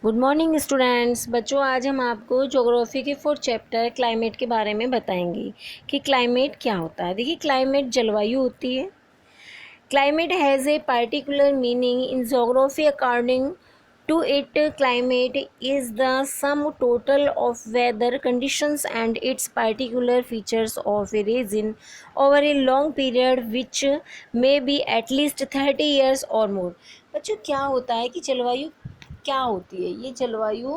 Good morning students. बच्चों, आज हम आपको ज्योग्राफी के 4th चैप्टर क्लाइमेट के बारे में बताएंगे कि क्लाइमेट क्या होता है। देखिए, क्लाइमेट जलवायु होती है। Climate has a particular meaning in geography. According to it, climate is the sum total of weather conditions and its particular features of a region over a long period which may be at least 30 years और more. बच्चों, क्या होता है कि जलवायु क्या होती है? ये जलवायु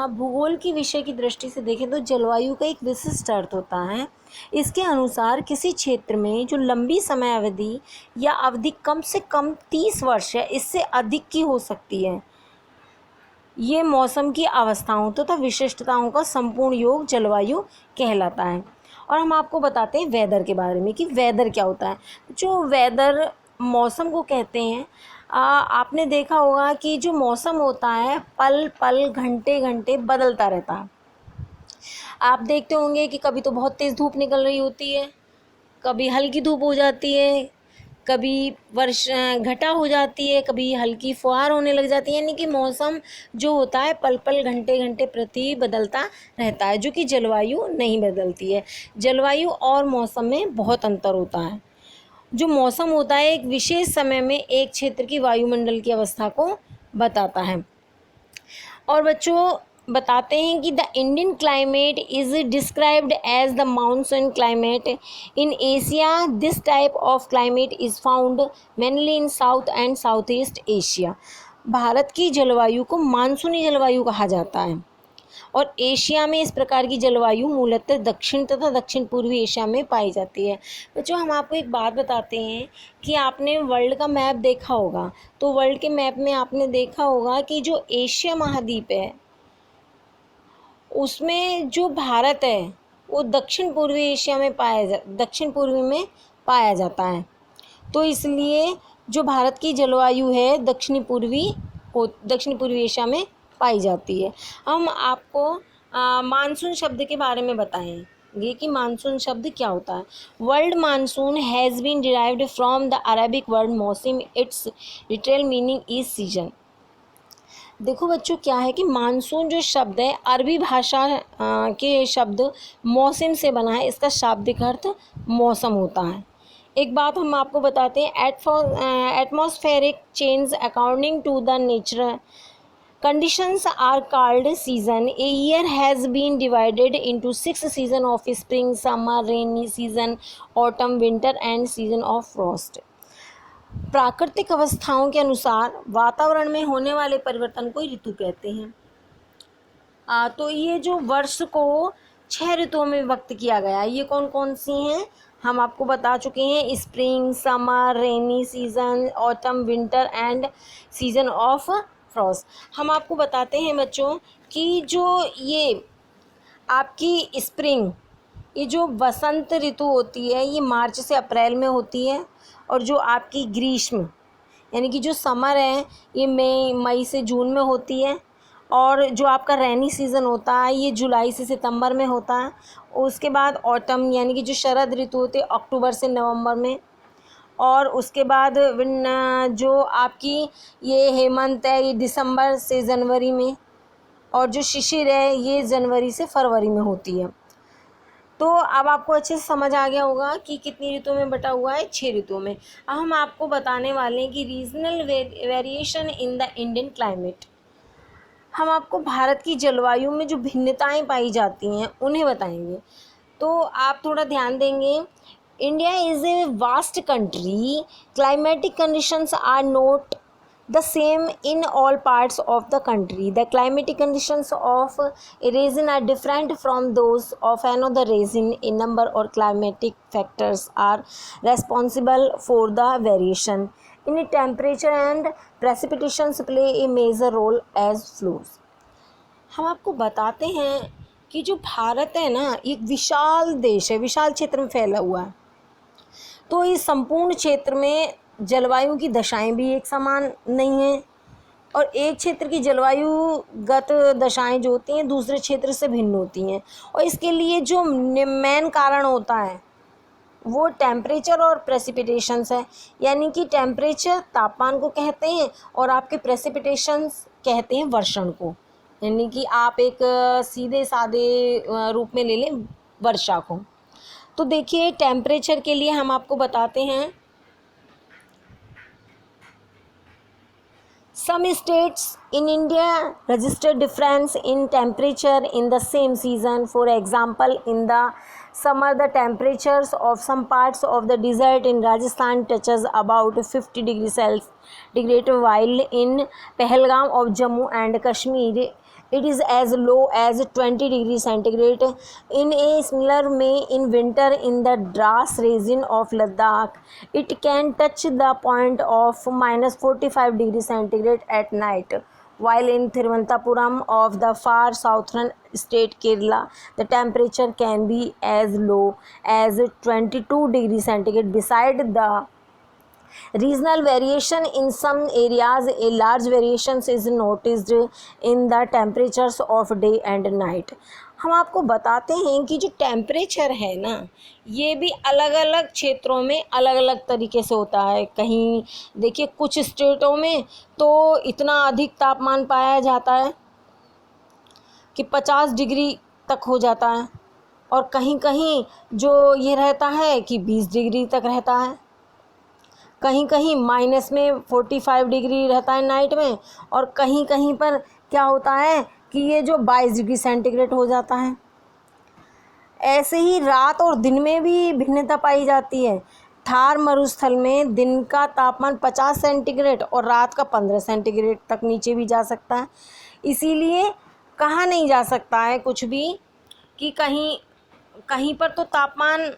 भूगोल की विषय की दृष्टि से देखें तो जलवायु का एक विशिष्ट अर्थ होता है। इसके अनुसार किसी क्षेत्र में जो लंबी समय अवधि या अवधि कम से कम 30 वर्ष है, इससे अधिक की हो सकती है, ये मौसम की अवस्थाओं तथा विशिष्टताओं का संपूर्ण योग जलवायु कहलाता है। और हम आपको बताते हैं वेदर के बारे में कि वेदर क्या होता है। जो वेदर मौसम को कहते हैं, आपने देखा होगा कि जो मौसम होता है पल पल घंटे घंटे बदलता रहता है। आप देखते होंगे कि कभी तो बहुत तेज़ धूप निकल रही होती है, कभी हल्की धूप हो जाती है, कभी घटा हो जाती है, कभी हल्की फुहार होने लग जाती है। यानी कि मौसम जो होता है पल पल घंटे घंटे प्रति बदलता रहता है, जो कि जलवायु नहीं बदलती है। जलवायु और मौसम में बहुत अंतर होता है। जो मौसम होता है एक विशेष समय में एक क्षेत्र की वायुमंडल की अवस्था को बताता है। और बच्चों, बताते हैं कि the Indian climate is described as the monsoon climate in Asia. This type of climate is found mainly in south and south east Asia. Bharat की जलवायु को मानसूनी जलवायु कहा जाता है और एशिया में इस प्रकार की जलवायु मूलतः दक्षिण तथा दक्षिण पूर्वी एशिया में पाई जाती है। बच्चों, हम आपको एक बात बताते हैं कि आपने वर्ल्ड का मैप देखा होगा, तो वर्ल्ड के मैप में आपने देखा होगा कि जो एशिया महाद्वीप है उसमें जो भारत है वो दक्षिण पूर्वी एशिया में दक्षिण पूर्वी में पाया जाता है। तो इसलिए जो भारत की जलवायु है दक्षिणी पूर्वी एशिया में पाई जाती है। हम आपको मानसून शब्द के बारे में बताएंगे कि मानसून शब्द क्या होता है। World monsoon has been derived from the Arabic word mausam. Its literal meaning is season. देखो बच्चों, क्या है कि मानसून जो शब्द है अरबी भाषा के शब्द मौसम से बना है। इसका शाब्दिक अर्थ मौसम होता है। एक बात हम आपको बताते हैं, atmospheric change according to the nature conditions are called season. A year has been divided into 6 seasons of spring, summer, rainy season, autumn, winter and season of frost. प्राकृतिक अवस्थाओं के अनुसार वातावरण में होने वाले परिवर्तन को ऋतु कहते हैं। तो ये जो वर्ष को 6 ऋतुओं में विभक्त किया गया है, ये कौन कौन सी हैं हम आपको बता चुके हैं। Spring, summer, rainy season, autumn, winter and season of Frost. हम आपको बताते हैं बच्चों कि जो ये आपकी स्प्रिंग, ये जो वसंत ऋतु होती है ये मार्च से अप्रैल में होती है। और जो आपकी ग्रीष्म यानी कि जो समर है ये मई से जून में होती है। और जो आपका रेनी सीज़न होता है ये जुलाई से सितंबर में होता है। उसके बाद ऑटम यानी कि जो शरद ऋतु होती है अक्टूबर से नवंबर में। और उसके बाद जो आपकी ये हेमंत है ये दिसंबर से जनवरी में। और जो शिशिर है ये जनवरी से फरवरी में होती है। तो अब आपको अच्छे से समझ आ गया होगा कि कितनी ऋतुओं में बटा हुआ है, 6 ऋतुओं में। अब हम आपको बताने वाले हैं कि regional variation in the Indian climate. हम आपको भारत की जलवायु में जो भिन्नताएं पाई जाती हैं उन्हें बताएंगे। तो आप थोड़ा ध्यान देंगे। India is a vast country. Climatic conditions are not the same in all parts of the country. The climatic conditions of a region are different from those of another region. A number of climatic factors are responsible for the variation in temperature and precipitations play a major role as flows. हम आपको बताते हैं कि जो भारत है ना एक विशाल देश है, विशाल क्षेत्र में फैला हुआ है। तो इस संपूर्ण क्षेत्र में जलवायु की दशाएं भी एक समान नहीं हैं और एक क्षेत्र की जलवायुगत दशाएं जो होती हैं दूसरे क्षेत्र से भिन्न होती हैं। और इसके लिए जो मेन कारण होता है वो टेम्परेचर और प्रेसिपिटेशंस है। यानी कि टेम्परेचर तापमान को कहते हैं और आपके प्रेसिपिटेशंस कहते हैं वर्षण को, यानी कि आप एक सीधे सादे रूप में ले लें वर्षा को। तो देखिए टेम्परेचर के लिए हम आपको बताते हैं, some states in India register difference in temperature in the same season. For example, in the summer the temperatures of some parts of the desert in Rajasthan touches about 50 degrees centigrade, while in Pahalgam of Jammu and Kashmir it is as low as 20 degrees centigrade. In a similar way, in winter in the Dras region of Ladakh, it can touch the point of minus 45 degrees centigrade at night, while in Thiruvananthapuram of the far southern state Kerala, the temperature can be as low as 22 degrees centigrade. Beside the regional variation, in some areas a large variations is noticed in the temperatures of day and night. हम आपको बताते हैं कि जो temperature है ना, ये भी अलग अलग क्षेत्रों में अलग अलग तरीके से होता है। कहीं देखिए कुछ स्टेटों में तो इतना अधिक तापमान पाया जाता है कि 50 डिग्री तक हो जाता है, और कहीं कहीं जो ये रहता है कि 20 डिग्री तक रहता है, कहीं कहीं माइनस में 45 डिग्री रहता है नाइट में, और कहीं कहीं पर क्या होता है कि ये जो 22 डिग्री सेंटीग्रेड हो जाता है। ऐसे ही रात और दिन में भी भिन्नता पाई जाती है। थार मरुस्थल में दिन का तापमान 50 सेंटीग्रेड और रात का 15 सेंटीग्रेड तक नीचे भी जा सकता है। इसीलिए कहा नहीं जा सकता है कुछ भी कि कहीं कहीं पर तो तापमान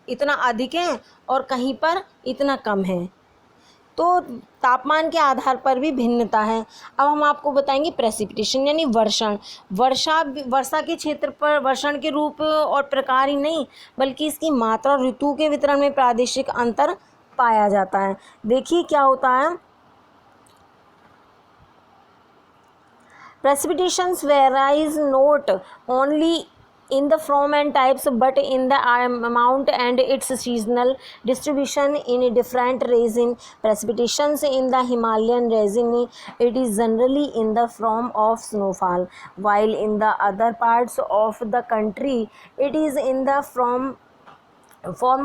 इतना अधिक है और कहीं पर इतना कम है। तो तापमान के आधार पर भी भिन्नता है। अब हम आपको बताएंगे प्रेसिपिटेशन यानी वर्षण। वर्षा के क्षेत्र पर वर्षण के रूप और प्रकार ही नहीं बल्कि इसकी मात्रा और ऋतु के वितरण में प्रादेशिक अंतर पाया जाता है। देखिए क्या होता है, precipitations varies not only in the form and types but in the amount and its seasonal distribution in different regions. Precipitations in the Himalayan region, it is generally in the form of snowfall, while in the other parts of the country it is in the form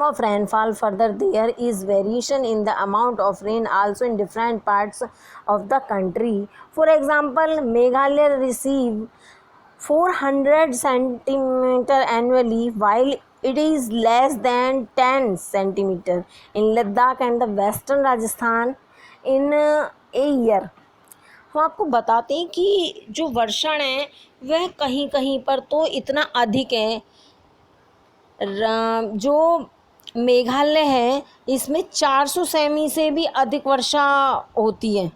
of rainfall. Further, there is variation in the amount of rain also in different parts of the country. For example, Meghalaya receive 400 centimeter annually, while it is less than 10 centimeter in Ladakh and the western Rajasthan in a year. हम आपको बताते हैं कि जो वर्षण है वह कहीं कहीं पर तो इतना अधिक है। जो मेघालय है इसमें 400 सेमी से भी अधिक वर्षा होती है।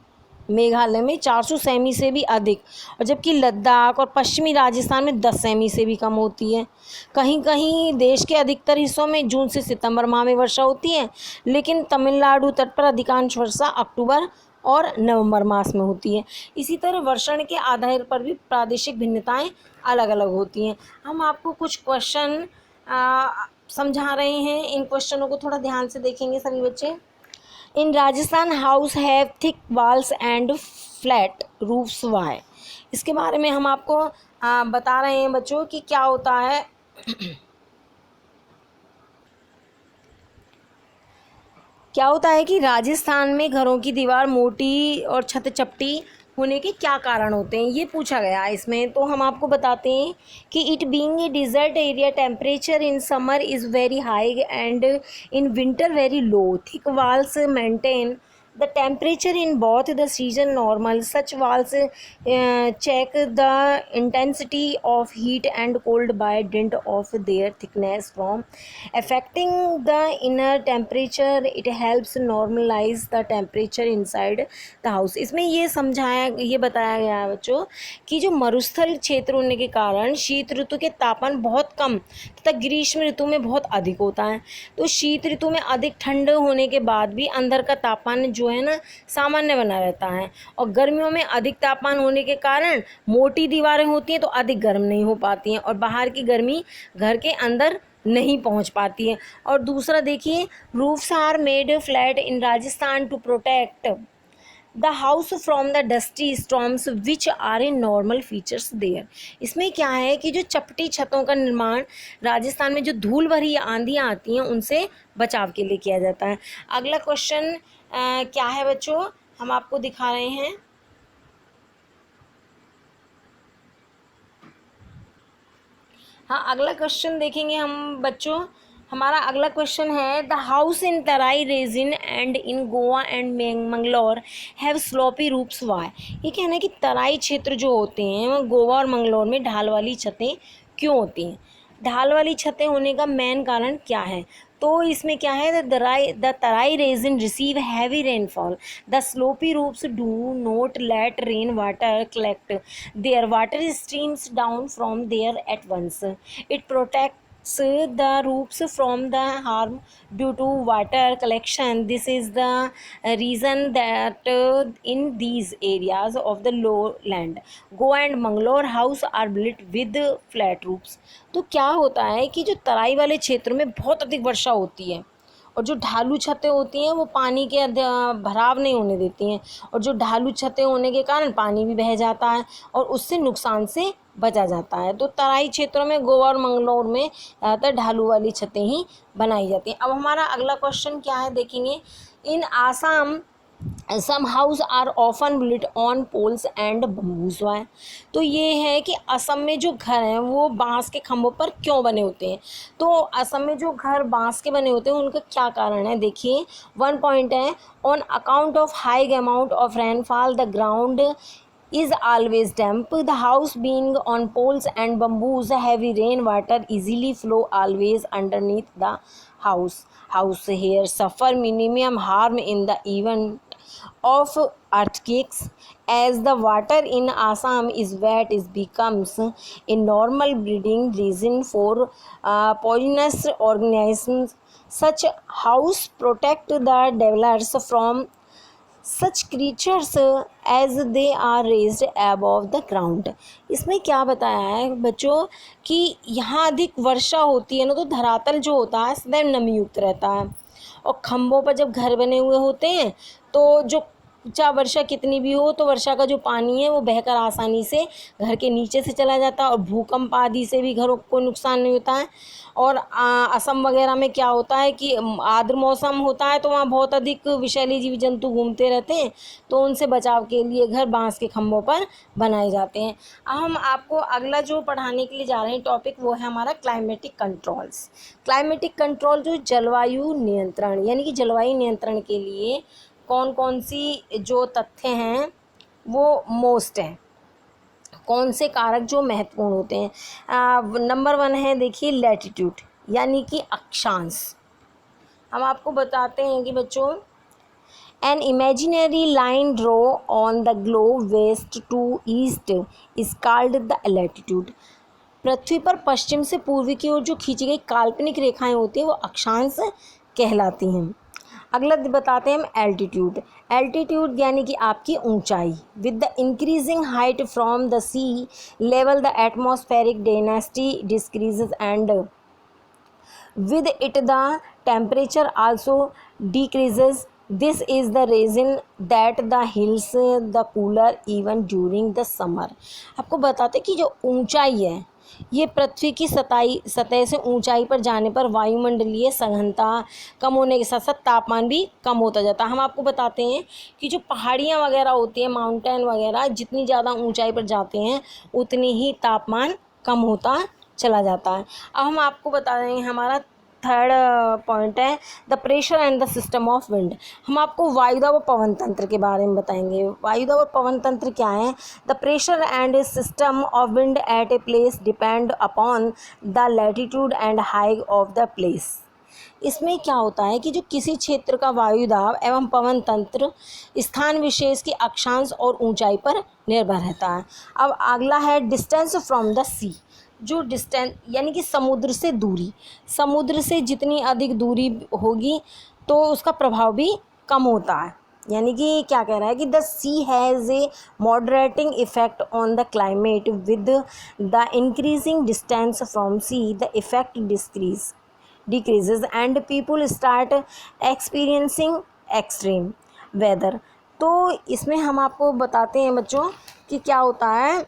मेघालय में 400 सेमी से भी अधिक, और जबकि लद्दाख और पश्चिमी राजस्थान में 10 सेमी से भी कम होती है। कहीं कहीं देश के अधिकतर हिस्सों में जून से सितंबर माह में वर्षा होती है, लेकिन तमिलनाडु तट पर अधिकांश वर्षा अक्टूबर और नवंबर मास में होती है। इसी तरह वर्षण के आधार पर भी प्रादेशिक भिन्नताएं अलग अलग होती हैं। हम आपको कुछ क्वेश्चन समझा रहे हैं, इन क्वेश्चनों को थोड़ा ध्यान से देखेंगे सभी बच्चे। In Rajasthan house have thick walls and flat roofs why. इसके बारे में हम आपको बता रहे हैं बच्चों कि क्या होता है। क्या होता है कि राजस्थान में घरों की दीवार मोटी और छत चपटी होने के क्या कारण होते हैं, ये पूछा गया है इसमें। तो हम आपको बताते हैं कि it being a desert area temperature in summer is very high and in winter very low. Thick walls maintain the temperature in both the season normal. Such walls check the intensity of heat and cold by dint of their thickness from affecting the inner temperature. It helps normalize the temperature inside the house. इसमें ये बताया गया है बच्चों कि जो मरुस्थल क्षेत्र होने के कारण शीत ऋतु के तापमान बहुत कम तथा ग्रीष्म ऋतु में बहुत अधिक होता है। तो शीत ऋतु में अधिक ठंड होने के बाद भी अंदर का तापमान जो है ना सामान्य बना रहता है, और गर्मियों में अधिक तापमान होने के कारण मोटी दीवारें होती हैं तो अधिक गर्म नहीं हो पाती हैं और बाहर की गर्मी घर के अंदर नहीं पहुंच पाती है। और दूसरा देखिए, roofs are made flat in Rajasthan to protect the house from the dusty storms which are in normal features there. इसमें क्या है कि जो चपटी छतों का निर्माण राजस्थान में जो धूल भरी आंधियाँ आती हैं उनसे बचाव के लिए किया जाता है। अगला क्वेश्चन क्या है बच्चों, हम आपको दिखा रहे हैं। हाँ, अगला क्वेश्चन देखेंगे हम बच्चों। हमारा अगला क्वेश्चन है the house in Terai region and in Goa and Mangalore have sloppy roofs why. ये कहना है कि तराई क्षेत्र जो होते हैं गोवा और मंगलौर में ढाल वाली छतें क्यों होती हैं। ढाल वाली छतें होने का मेन कारण क्या है, तो इसमें क्या है the Terai region receive heavy rainfall, the sloppy roofs do not let rain water collect, their water streams down from there at once, it protects the roofs from the harm due to water collection. This is the reason that in these areas of the lowland Goa and Mangalore house are built with flat roofs. तो क्या होता है कि जो तराई वाले क्षेत्र में बहुत अधिक वर्षा होती है और जो ढालू छतें होती हैं वो पानी के भराव नहीं होने देती हैं, और जो ढालू छतें होने के कारण पानी भी बह जाता है और उससे नुकसान से बचा जाता है। तो तराई क्षेत्रों में गोवा और मंगलौर में ज़्यादातर ढालू वाली छतें ही बनाई जाती हैं। अब हमारा अगला क्वेश्चन क्या है देखेंगे। In Assam some house are often built on poles and bamboos why. तो ये है कि असम में जो घर हैं वो बांस के खंभों पर क्यों बने होते हैं। तो असम में जो घर बांस के बने होते हैं उनका क्या कारण है, देखिए 1 पॉइंट है on account of high amount of rainfall the ground is always damp, the house being on poles and bamboos, heavy rain water easily flow always underneath the house here suffer minimum harm in the event of earthquakes, as the water in Assam is wet, it becomes a normal breeding reason for poisonous organisms. Such house protect the dwellers from such creatures as they are raised above the ground. इसमें क्या बताया है बच्चों कि यहाँ अधिक वर्षा होती है ना, तो धरातल जो होता है सदैव नमी युक्त रहता है, और खंभों पर जब घर बने हुए होते हैं तो जो चाहे वर्षा कितनी भी हो तो वर्षा का जो पानी है वो बहकर आसानी से घर के नीचे से चला जाता है, और भूकंप आदि से भी घरों को नुकसान नहीं होता है। और असम वगैरह में क्या होता है कि आर्द्र मौसम होता है तो वहाँ बहुत अधिक विषैले जीव जंतु घूमते रहते हैं, तो उनसे बचाव के लिए घर बांस के खंभों पर बनाए जाते हैं। अब हम आपको अगला जो पढ़ाने के लिए जा रहे हैं टॉपिक वो है हमारा क्लाइमेटिक कंट्रोल्स। क्लाइमेटिक कंट्रोल जो जलवायु नियंत्रण, यानी कि जलवायु नियंत्रण के लिए कौन कौन सी जो तथ्य हैं वो मोस्ट हैं, कौन से कारक जो महत्वपूर्ण होते हैं। नंबर 1 है देखिए लैटिट्यूड, यानी कि अक्षांश। हम आपको बताते हैं कि बच्चों an imaginary line draw on the globe west to east is called the latitude. पृथ्वी पर पश्चिम से पूर्वी की ओर जो खींची गई काल्पनिक रेखाएं होती हैं वो अक्षांश कहलाती हैं। अगला बताते हैं हम एल्टीट्यूड। एल्टीट्यूड यानी कि आपकी ऊंचाई। With the increasing height from the sea level the atmospheric density decreases and with it the temperature also decreases. This is the reason that the hills the cooler even during the summer. आपको बताते कि जो ऊंचाई है ये पृथ्वी की सतह से ऊंचाई पर जाने पर वायुमंडलीय सघनता कम होने के साथ साथ तापमान भी कम होता जाता है। हम आपको बताते हैं कि जो पहाड़ियाँ वगैरह होती हैं, माउंटेन वगैरह, जितनी ज़्यादा ऊंचाई पर जाते हैं उतनी ही तापमान कम होता चला जाता है। अब हम आपको बता रहे हैं हमारा थर्ड पॉइंट है the pressure and the system of wind. हम आपको वायुदाब और पवन तंत्र के बारे में बताएंगे। वायुदाब और पवन तंत्र क्या है। The pressure and system of wind eight a place depend upon the latitude and height of the place. इसमें क्या होता है कि जो किसी क्षेत्र का वायुदाब एवं पवन तंत्र स्थान विशेष की अक्षांश और ऊंचाई पर निर्भर रहता है। अब अगला है डिस्टेंस फ्रॉम द सी। जो डिस्टेंस यानी कि समुद्र से दूरी, समुद्र से जितनी अधिक दूरी होगी तो उसका प्रभाव भी कम होता है। यानी कि क्या कह रहा है कि the sea has a moderating effect on the climate with the increasing distance from sea the effect decreases and people start experiencing extreme weather तो इसमें हम आपको बताते हैं बच्चों कि क्या होता है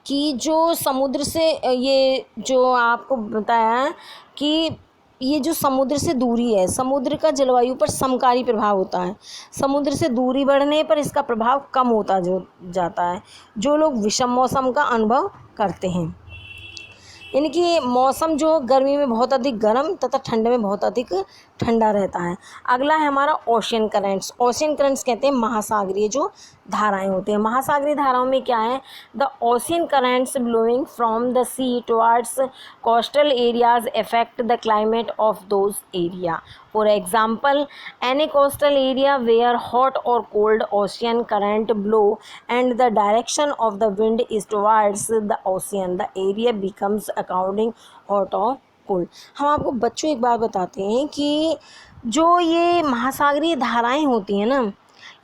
कि जो समुद्र से ये जो आपको बताया कि ये जो समुद्र से दूरी है, समुद्र का जलवायु पर समकारी प्रभाव होता है। समुद्र से दूरी बढ़ने पर इसका प्रभाव कम होता जो जाता है, जो लोग विषम मौसम का अनुभव करते हैं। यानी कि मौसम जो गर्मी में बहुत अधिक गर्म तथा ठंड में बहुत अधिक ठंडा रहता है। अगला है हमारा ओशियन करेंट्स। ओशियन करेंट्स कहते हैं महासागरीय जो धाराएं होती हैं। महासागरीय धाराओं में क्या है, the ocean currents blowing from the sea towards coastal areas affect the climate of those area. For example, any coastal area where hot or cold ocean current blow and the direction of the wind is towards the ocean, the area becomes according hot or cold. हम आपको बच्चों एक बात बताते हैं कि जो ये महासागरीय धाराएं होती हैं ना,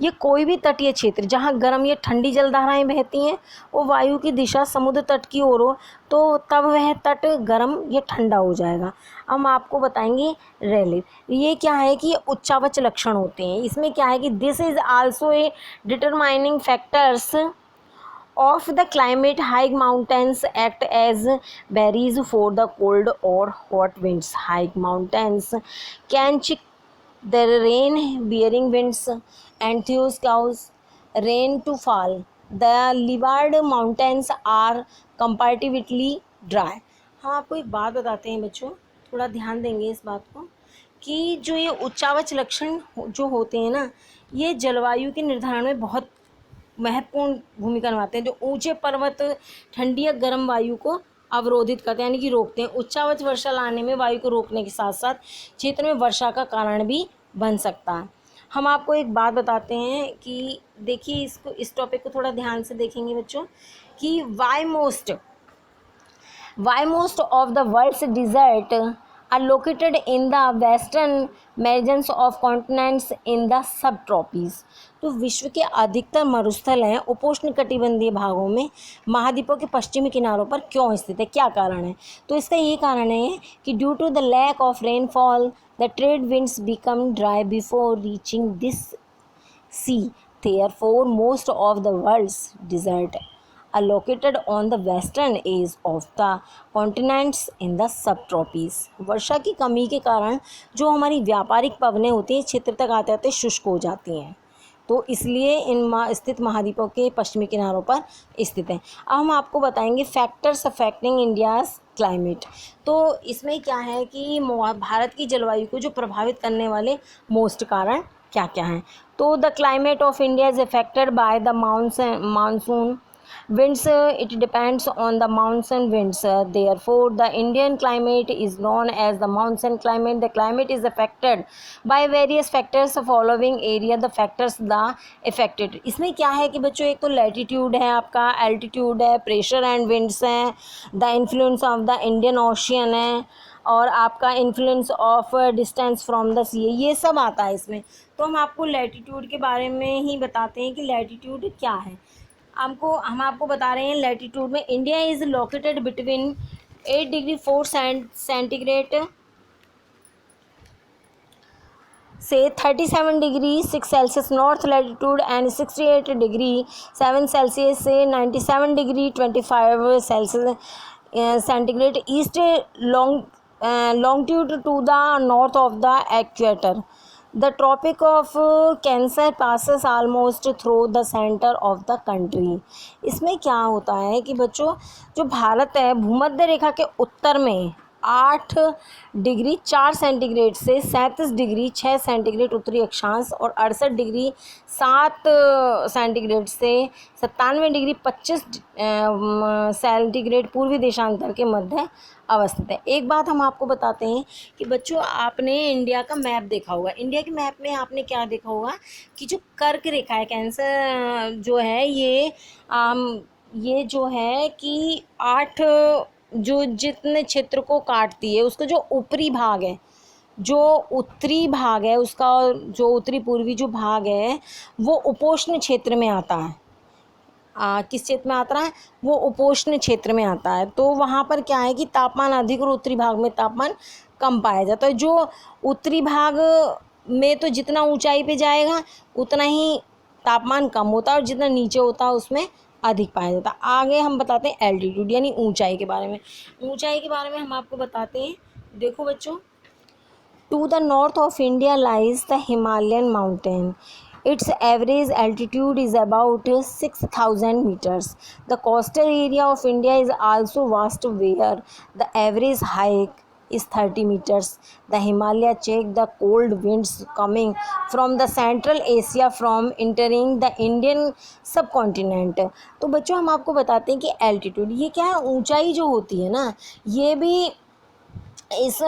ये कोई भी तटीय क्षेत्र जहाँ गर्म या ठंडी जलधाराएं बहती हैं, वो वायु की दिशा समुद्र तट की ओर हो तो तब वह तट गर्म या ठंडा हो जाएगा। हम आपको बताएंगे रेलिफ। ये क्या है कि ये उच्चावच लक्षण होते हैं। इसमें क्या है कि this is also a determining factors of the climate. High mountains act as barriers for the cold or hot winds. High mountains can check the rain bearing winds and cause rain to fall. The leeward mountains are comparatively dry. हाँ, आपको एक बात बताते हैं बच्चों, थोड़ा ध्यान देंगे इस बात को कि जो ये उच्चावच लक्षण जो होते हैं ना, ये जलवायु के निर्धारण में बहुत महत्वपूर्ण भूमिका निभाते हैं। जो ऊंचे पर्वत ठंडी या गर्म वायु को अवरोधित करते हैं, यानी कि रोकते हैं। उच्चावच वर्षा लाने में वायु को रोकने के साथ साथ क्षेत्र में वर्षा का कारण भी बन सकता है। हम आपको एक बात बताते हैं कि देखिए इसको, इस टॉपिक को थोड़ा ध्यान से देखेंगे बच्चों कि why most of the world's desert are located in the western margins of continents in the subtropics. तो विश्व के अधिकतर मरुस्थल हैं उपोष्ण कटिबंधीय भागों में महाद्वीपों के पश्चिमी किनारों पर क्यों स्थित है, क्या कारण है? तो इसका ये कारण है कि due to the lack of rainfall the trade winds become dry before reaching this sea, therefore most of the world's desert are located on the western edge of the continents in the subtropics. वर्षा की कमी के कारण जो हमारी व्यापारिक पवनें होती हैं क्षेत्र तक आते आते शुष्क हो जाती हैं, तो इसलिए इन स्थित महाद्वीपों के पश्चिमी किनारों पर स्थित हैं। अब हम आपको बताएंगे फैक्टर्स अफेक्टिंग इंडियाज़ क्लाइमेट। तो इसमें क्या है कि भारत की जलवायु को जो प्रभावित करने वाले मोस्ट कारण क्या क्या हैं। तो the climate of India is affected by the monsoon winds. It depends on the monsoon winds. Therefore the Indian climate is known as the monsoon climate. The climate is affected by various factors following area the factors the affected. इसमें क्या है कि बच्चों एक तो latitude है, आपका altitude है, प्रेशर एंड विंड्स हैं, the influence of the Indian ocean है, और आपका influence of distance from the sea, ये सब आता है इसमें। तो हम आपको लैटिट्यूड के बारे में ही बताते हैं कि लैटिट्यूड क्या है। हम आपको बता रहे हैं लैटिट्यूड में India is located between 8 degree 4 centigrade से 37 degree 6 Celsius north latitude and 68 degree 7 Celsius से 97 degree 25 Celsius centigrade east longitude to the north of the equator. The Tropic of Cancer passes almost through the center of the country. इसमें क्या होता है कि बच्चों जो भारत है भूमध्य रेखा के उत्तर में 8 डिग्री 4 सेंटीग्रेड से 37 डिग्री 6 सेंटीग्रेड उत्तरी अक्षांश और 68 डिग्री 7 सेंटीग्रेड से 97 डिग्री 25 सेंटीग्रेड पूर्वी देशांतर के मध्य अवस्थित है। एक बात हम आपको बताते हैं कि बच्चों आपने इंडिया का मैप देखा होगा। इंडिया के मैप में आपने क्या देखा होगा कि जो कर्क रेखा है, कैंसर जो है ये जो है कि 8 जो जितने क्षेत्र को काटती है उसका जो ऊपरी भाग है, जो उत्तरी भाग है उसका, जो उत्तरी पूर्वी जो भाग है वो उपोष्ण क्षेत्र में आता है। किस क्षेत्र में आता है? वो उपोष्ण क्षेत्र में आता है। तो वहाँ पर क्या है कि तापमान अधिक और उत्तरी भाग में तापमान कम पाया जाता है। जो उत्तरी भाग में तो जितना ऊंचाई पे जाएगा उतना ही तापमान कम होता है और जितना नीचे होता है उसमें अधिक पाया जाता है। आगे हम बताते हैं एल्टीट्यूड यानी ऊंचाई के बारे में। ऊंचाई के बारे में हम आपको बताते हैं, देखो बच्चों, to the north of India lies the Himalayan mountain. Its average altitude is about 6,000 meters. The coastal area of India is also vast where the average height is 30 meters. The Himalaya check the cold winds coming from the Central Asia from entering the Indian subcontinent. तो बच्चों हम आपको बताते हैं कि altitude ये क्या है, ऊंचाई जो होती है ना, ये भी इस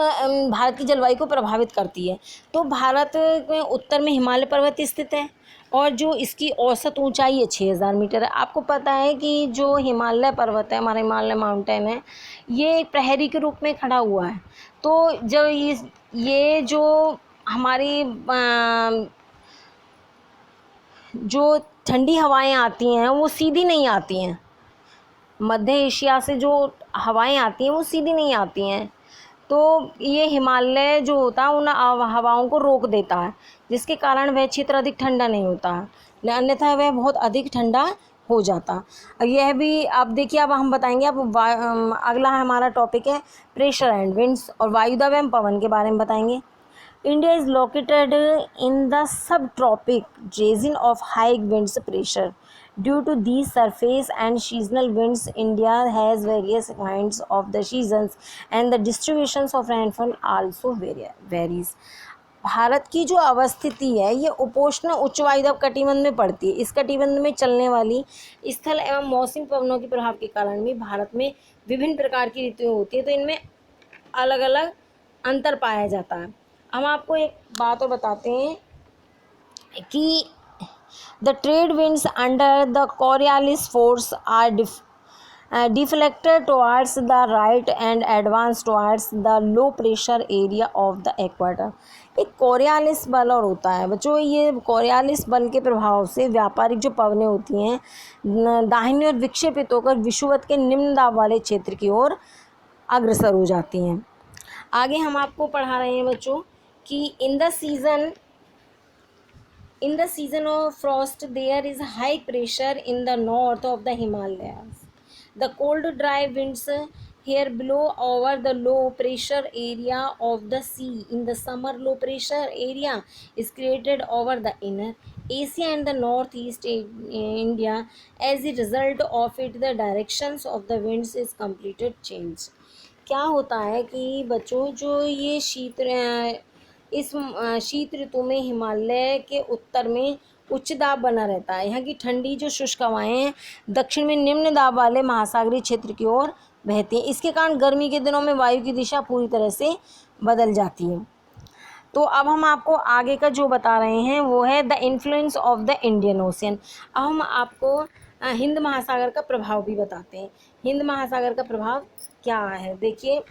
भारत की जलवायु को प्रभावित करती है। तो भारत में उत्तर में हिमालय पर्वत स्थित है और जो इसकी औसत ऊंचाई है 6,000 मीटर है। आपको पता है कि जो हिमालय पर्वत है, हमारा हिमालय माउंटेन है, ये एक प्रहरी के रूप में खड़ा हुआ है। तो जब ये जो हमारी जो ठंडी हवाएं आती हैं वो सीधी नहीं आती हैं, मध्य एशिया से जो हवाएं आती हैं वो सीधी नहीं आती हैं। तो ये हिमालय जो होता है उन हवाओं को रोक देता है, जिसके कारण वह क्षेत्र अधिक ठंडा नहीं होता है, अन्यथा वह बहुत अधिक ठंडा हो जाता। यह भी आप देखिए, अब हम बताएंगे। अब अगला हमारा टॉपिक है प्रेशर एंड विंड्स, और वायुदाब एवं पवन के बारे में बताएंगे। India is located in the sub tropic region of high winds pressure. Due to these surface and seasonal winds, India has various kinds of the seasons and the distributions of rainfall also varies. Bharat की जो अवस्थिति है ये उपोष्ण उच्च वायुदाब कटिबंध में पड़ती है। इस कटिबंध में चलने वाली स्थल एवं मौसमी पवनों के प्रभाव के कारण भी भारत में विभिन्न प्रकार की ऋतुएं होती है, तो इनमें अलग अलग अंतर पाया जाता है। हम आपको एक बात और बताते हैं कि the trade winds under the Coriolis force are deflected towards the right and advance towards the low pressure area of the equator. एक कोरियालिस बल और होता है बच्चों, ये कोरियालिस बल के प्रभाव से व्यापारिक जो पवनें होती हैं दाहिनी ओर विक्षेपित होकर विषुवत के निम्न दाब वाले क्षेत्र की ओर अग्रसर हो जाती हैं। आगे हम आपको पढ़ा रहे हैं बच्चों कि इन the season of frost there is high pressure in the north of the Himalayas. The cold dry winds here blow over the low pressure area of the sea. In the summer, low pressure area is created over the inner Asia and the northeast India. As a result of it, the directions of the winds is completed change. क्या होता है कि बच्चों जो ये इस शीत ऋतु में हिमालय के उत्तर में उच्च दाब बना रहता है। यहाँ की ठंडी जो शुष्क हवाएं हैं दक्षिण में निम्न दाब वाले महासागरीय क्षेत्र की ओर बहती हैं। इसके कारण गर्मी के दिनों में वायु की दिशा पूरी तरह से बदल जाती है। तो अब हम आपको आगे का जो बता रहे हैं वो है the influence of the Indian ocean. अब हम आपको हिंद महासागर का प्रभाव भी बताते हैं। हिंद महासागर का प्रभाव क्या है, देखिए।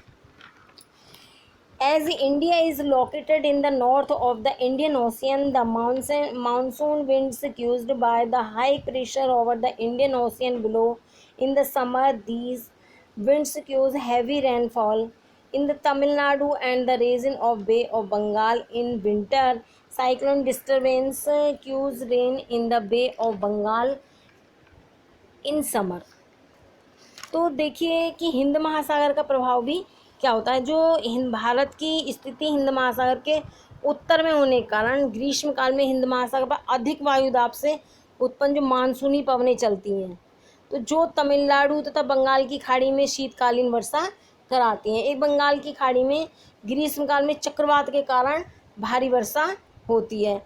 As India is located in the north of the Indian Ocean, the monsoon winds caused by the high pressure over the Indian Ocean below. In the summer, these winds cause heavy rainfall in the Tamil Nadu and the region of Bay of Bengal. In winter, cyclone disturbance cause rain in the Bay of Bengal in summer. तो देखिए कि हिंद महासागर का प्रभाव भी क्या होता है। जो भारत की स्थिति हिंद महासागर के उत्तर में होने के कारण ग्रीष्म काल में हिंद महासागर पर अधिक वायुदाब से उत्पन्न जो मानसूनी पवनें चलती हैं, तो जो तमिलनाडु तथा बंगाल की खाड़ी में शीतकालीन वर्षा कराती हैं। एक बंगाल की खाड़ी में ग्रीष्म काल में चक्रवात के कारण भारी वर्षा होती है।